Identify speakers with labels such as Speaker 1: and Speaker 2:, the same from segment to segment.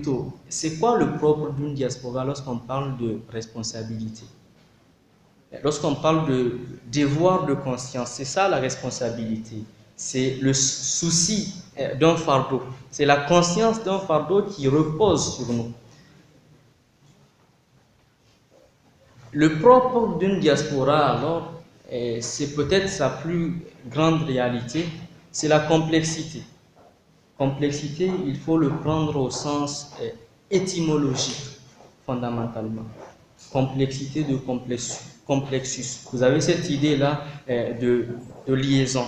Speaker 1: plutôt, c'est quoi le propre d'une diaspora lorsqu'on parle de responsabilité? Lorsqu'on parle de devoir de conscience, c'est ça la responsabilité. C'est le souci d'un fardeau. C'est la conscience d'un fardeau qui repose sur nous. Le propre d'une diaspora, alors, c'est peut-être sa plus grande réalité, c'est la complexité. Complexité, il faut le prendre au sens étymologique, fondamentalement. Complexité de complexus. Vous avez cette idée-là de liaison,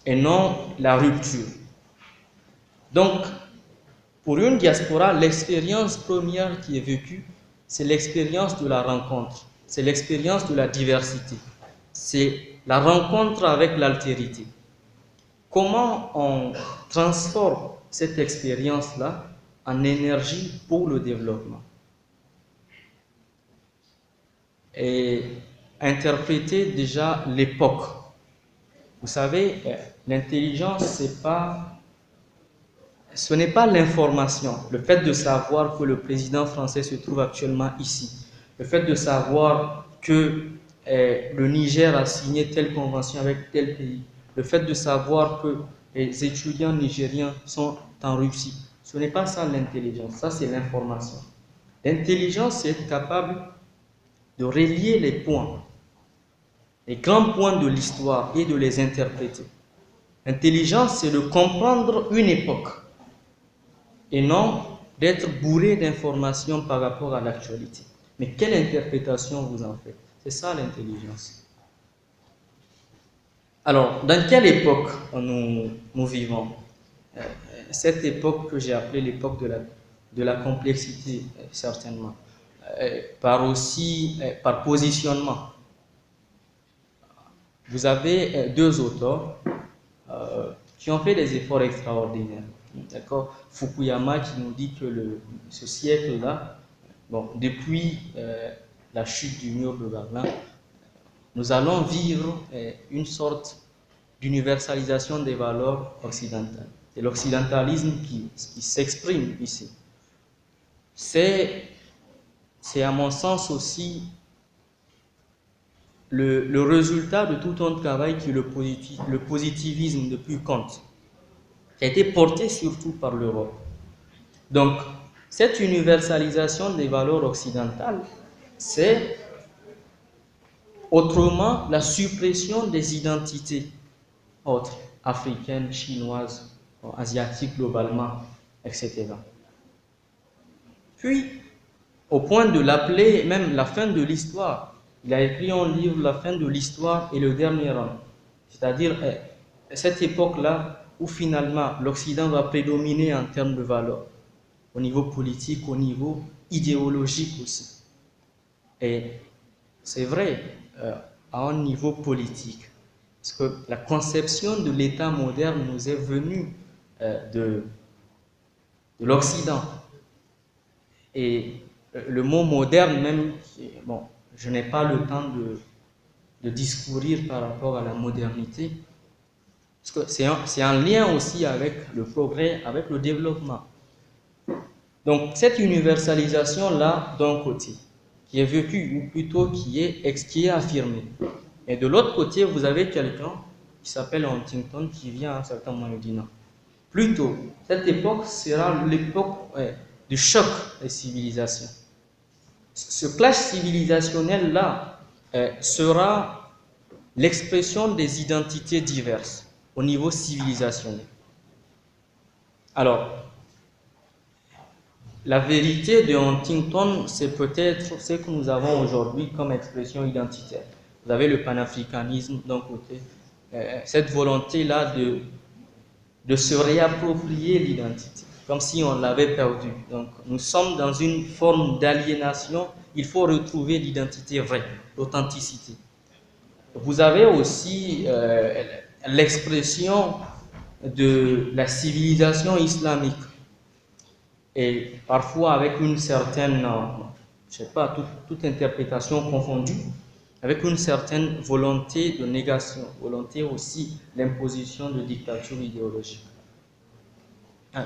Speaker 1: et non la rupture. Donc, pour une diaspora, l'expérience première qui est vécue, c'est l'expérience de la rencontre, c'est l'expérience de la diversité, c'est la rencontre avec l'altérité. Comment on transforme cette expérience-là en énergie pour le développement? Et interpréter déjà l'époque. Vous savez, l'intelligence, ce n'est pas l'information, le fait de savoir que le président français se trouve actuellement ici, le fait de savoir que le Niger a signé telle convention avec tel pays, le fait de savoir que les étudiants nigériens sont en Russie. Ce n'est pas ça l'intelligence, ça c'est l'information. L'intelligence, c'est être capable de relier les points, les grands points de l'histoire et de les interpréter. L'intelligence, c'est de comprendre une époque et non d'être bourré d'informations par rapport à l'actualité. Mais quelle interprétation vous en faites? C'est ça l'intelligence. Alors, dans quelle époque nous vivons? Cette époque que j'ai appelée l'époque de la complexité, certainement. Par positionnement. Vous avez deux auteurs qui ont fait des efforts extraordinaires. D'accord? Fukuyama qui nous dit que ce siècle-là, bon, depuis la chute du mur de Berlin, nous allons vivre une sorte d'universalisation des valeurs occidentales. C'est l'occidentalisme qui s'exprime ici. C'est à mon sens aussi le résultat de tout un travail qui est le positivisme depuis Kant, qui a été porté surtout par l'Europe. Donc, cette universalisation des valeurs occidentales, c'est autrement la suppression des identités autres, africaines, chinoises, asiatiques globalement, etc. Puis, au point de l'appeler même la fin de l'histoire, il a écrit un livre, La fin de l'histoire et le dernier homme. C'est-à-dire cette époque-là où finalement l'Occident va prédominer en termes de valeurs, au niveau politique, au niveau idéologique aussi. Et c'est vrai, à un niveau politique, parce que la conception de l'État moderne nous est venue de l'Occident. Et le mot moderne même, bon, je n'ai pas le temps de discourir par rapport à la modernité, parce que c'est en lien aussi avec le progrès, avec le développement. Donc cette universalisation-là, d'un côté, qui est vécue, ou plutôt qui est affirmée. Et de l'autre côté, vous avez quelqu'un qui s'appelle Huntington, qui vient à un certain moment dire non. Plutôt, cette époque sera l'époque du choc des civilisations. Ce clash civilisationnel-là sera l'expression des identités diverses au niveau civilisationnel. Alors, la vérité de Huntington, c'est peut-être ce que nous avons aujourd'hui comme expression identitaire. Vous avez le panafricanisme d'un côté, cette volonté-là de se réapproprier l'identité, comme si on l'avait perdue. Donc, nous sommes dans une forme d'aliénation. Il faut retrouver l'identité vraie, l'authenticité. Vous avez aussi l'expression de la civilisation islamique. Et parfois avec une certaine, je ne sais pas, toute interprétation confondue, avec une certaine volonté de négation, volonté aussi d'imposition de dictature idéologique.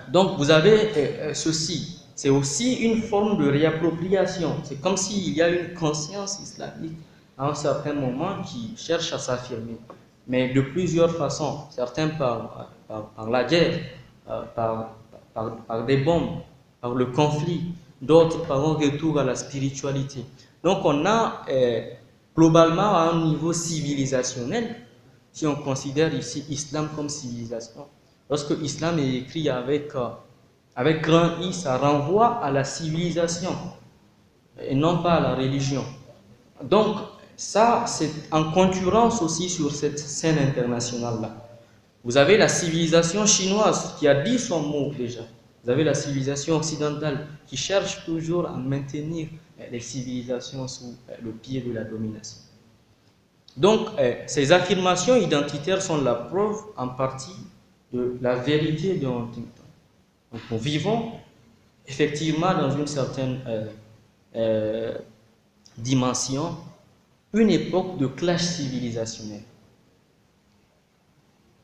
Speaker 1: Donc vous avez ceci, c'est aussi une forme de réappropriation. C'est comme s'il y a une conscience islamique à un certain moment qui cherche à s'affirmer, mais de plusieurs façons. Certains par la guerre, par des bombes, par le conflit, d'autres par un retour à la spiritualité. Donc on a globalement à un niveau civilisationnel, si on considère ici l'islam comme civilisation, lorsque l'islam est écrit avec grand I, ça renvoie à la civilisation et non pas à la religion. Donc, ça, c'est en concurrence aussi sur cette scène internationale-là. Vous avez la civilisation chinoise qui a dit son mot déjà. Vous avez la civilisation occidentale qui cherche toujours à maintenir les civilisations sous le pied de la domination. Donc, ces affirmations identitaires sont la preuve en partie de la vérité de Huntington. Donc, nous vivons effectivement dans une certaine dimension, une époque de clash civilisationnel.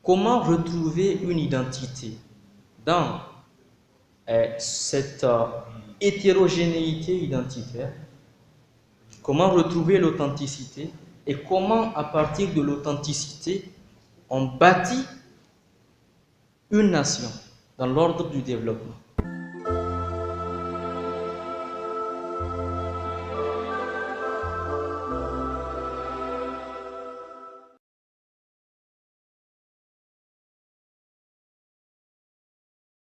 Speaker 1: Comment retrouver une identité dans cette hétérogénéité identitaire? Comment retrouver l'authenticité? Et comment, à partir de l'authenticité, on bâtit une nation dans l'ordre du développement?